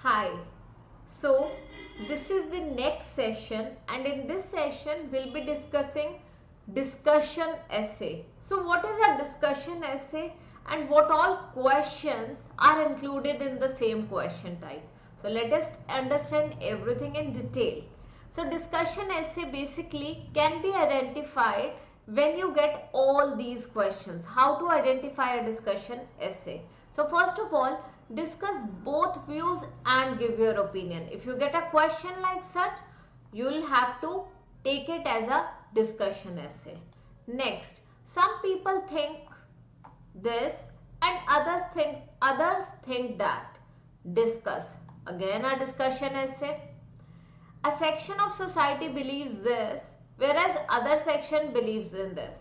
Hi. So this is the next session, and in this session we'll be discussing discussion essay. So what is a discussion essay and what all questions are included in the same question type? So let us understand everything in detail. So discussion essay basically can be identified when you get all these questions. How to identify a discussion essay? So first of all, discuss both views and give your opinion. If you get a question like such, you will have to take it as a discussion essay. Next, some people think this and others think that. Discuss. Again a discussion essay. A section of society believes this, whereas other section believes in this.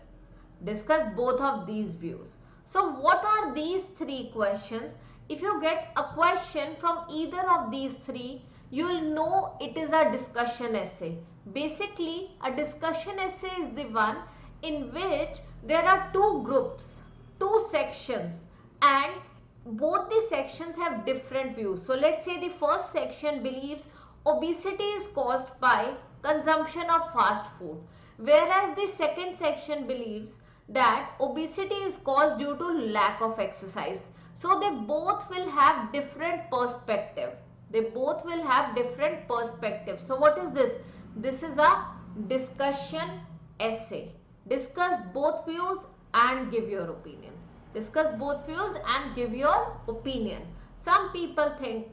Discuss both of these views. So what are these three questions? If you get a question from either of these three, you will know it is a discussion essay. Basically, a discussion essay is the one in which there are two groups, two sections, and both the sections have different views. So let's say the first section believes obesity is caused by consumption of fast food, whereas the second section believes that obesity is caused due to lack of exercise. So they both will have different perspective. They both will have different perspectives. So what is this? This is a discussion essay. Discuss both views and give your opinion. Discuss both views and give your opinion. Some people think,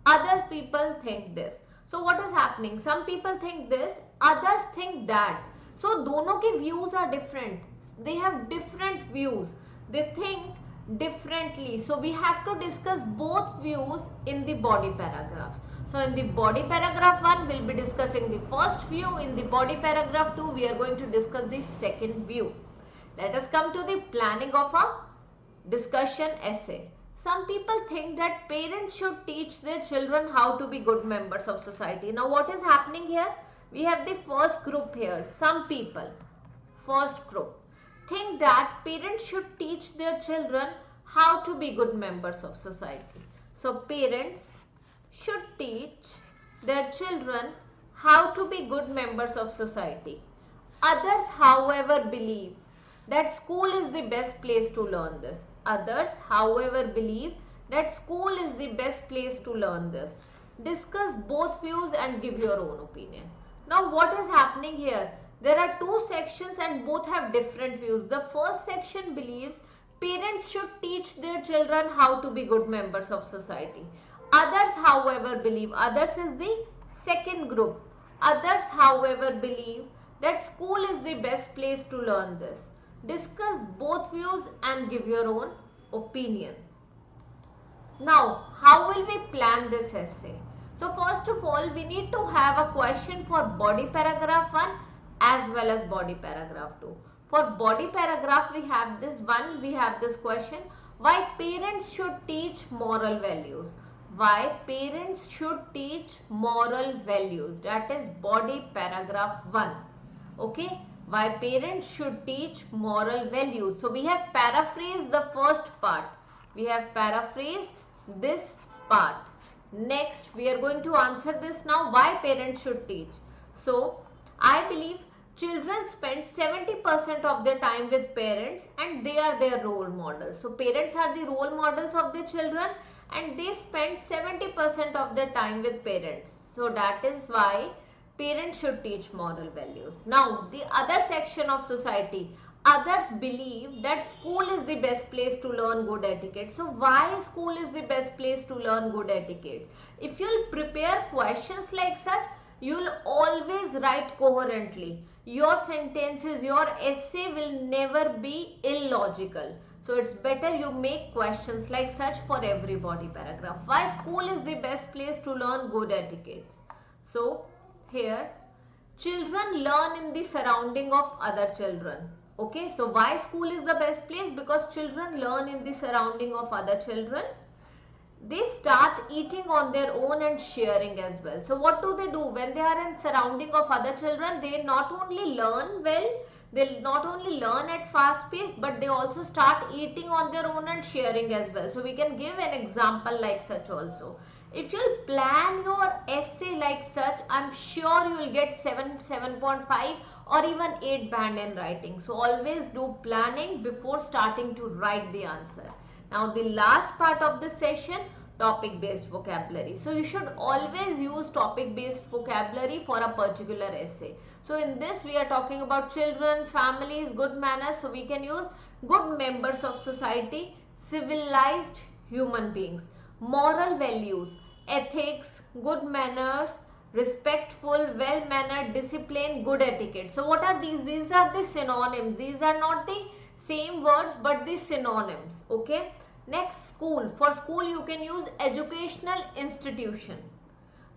other people think this. So what is happening? Some people think this, others think that. So दोनों के views are different. They have different views. They think differently. So we have to discuss both views in the body paragraphs. So in the body paragraph 1, we'll be discussing the first view. In the body paragraph 2, we are going to discuss the second view. Let us come to the planning of a discussion essay. Some people think that parents should teach their children how to be good members of society. Now what is happening here? We have the first group here. Some people, first group, think that parents should teach their children how to be good members of society. So parents should teach their children how to be good members of society. Others, however, believe that school is the best place to learn this. Others, however, believe that school is the best place to learn this. Discuss both views and give your own opinion. Now what is happening here? There are two sections and both have different views. The first section believes parents should teach their children how to be good members of society. Others, however, believe, others is the second group. Others, however, believe that school is the best place to learn this. Discuss both views and give your own opinion. Now, how will we plan this essay? So first of all, we need to have a question for body paragraph 1 as well as body paragraph 2. For body paragraph, we have this question: why parents should teach moral values? Why parents should teach moral values? That is body paragraph 1. Okay, why parents should teach moral values. So we have paraphrased the first part. We have paraphrased this part. Next, we are going to answer this now. Why parents should teach? So I believe children spend 70% of their time with parents and they are their role models. So parents are the role models of their children and they spend 70% of their time with parents. So that is why parents should teach moral values. Now the other section of society, others believe that school is the best place to learn good etiquette. So why school is the best place to learn good etiquette? If you'll prepare questions like such, you'll always write coherently. Your sentences, your essay will never be illogical. So it's better you make questions like such for every body paragraph. Why school is the best place to learn good etiquettes? So here, children learn in the surrounding of other children. Okay, so why school is the best place? Because children learn in the surrounding of other children. They start eating on their own and sharing as well. So what do? When they are in surrounding of other children, they not only learn well, they not only learn at fast pace, but they also start eating on their own and sharing as well. So we can give an example like such also. If you'll plan your essay like such, I'm sure you will get 7, 7.5 or even 8 band in writing. So always do planning before starting to write the answer. Now the last part of the session, topic based vocabulary. So you should always use topic based vocabulary for a particular essay. So in this we are talking about children, families, good manners. So we can use good members of society, civilized human beings, moral values, ethics, good manners, respectful, well mannered, discipline, good etiquette. So what are these? These are the synonyms. These are not the same words but the synonyms. Okay. Next, school. For school you can use educational institution.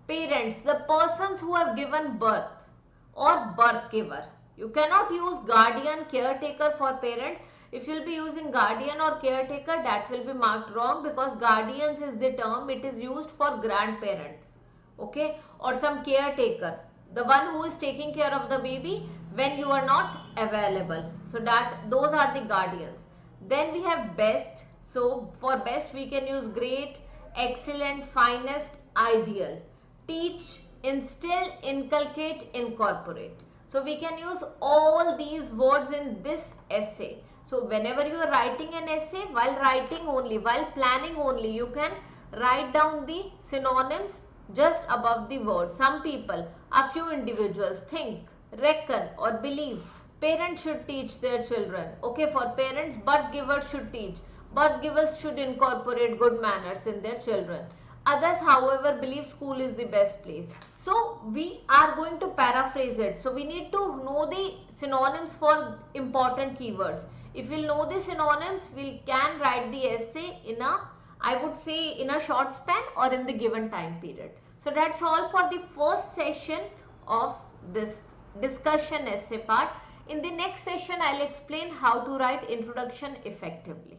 Parents, the persons who have given birth or birth giver. You cannot use guardian, caretaker for parents. If you will be using guardian or caretaker, that will be marked wrong, because guardians is the term, it is used for grandparents. Okay, or some caretaker, the one who is taking care of the baby when you are not available. So those are the guardians. Then we have best. So for best we can use great, excellent, finest, ideal. Teach, instill, inculcate, incorporate. So we can use all these words in this essay. So whenever you are writing an essay, while writing only, while planning only, you can write down the synonyms just above the word. Some people, a few individuals think, reckon or believe parents should teach their children. Okay, for parents, birth givers should teach. Birth givers should incorporate good manners in their children. Others, however, believe school is the best place. So we are going to paraphrase it. So we need to know the synonyms for important keywords. If we know the synonyms, we can write the essay in a, I would say, in a short span or in the given time period. So that's all for the first session of this discussion essay part. In the next session, I'll explain how to write introduction effectively.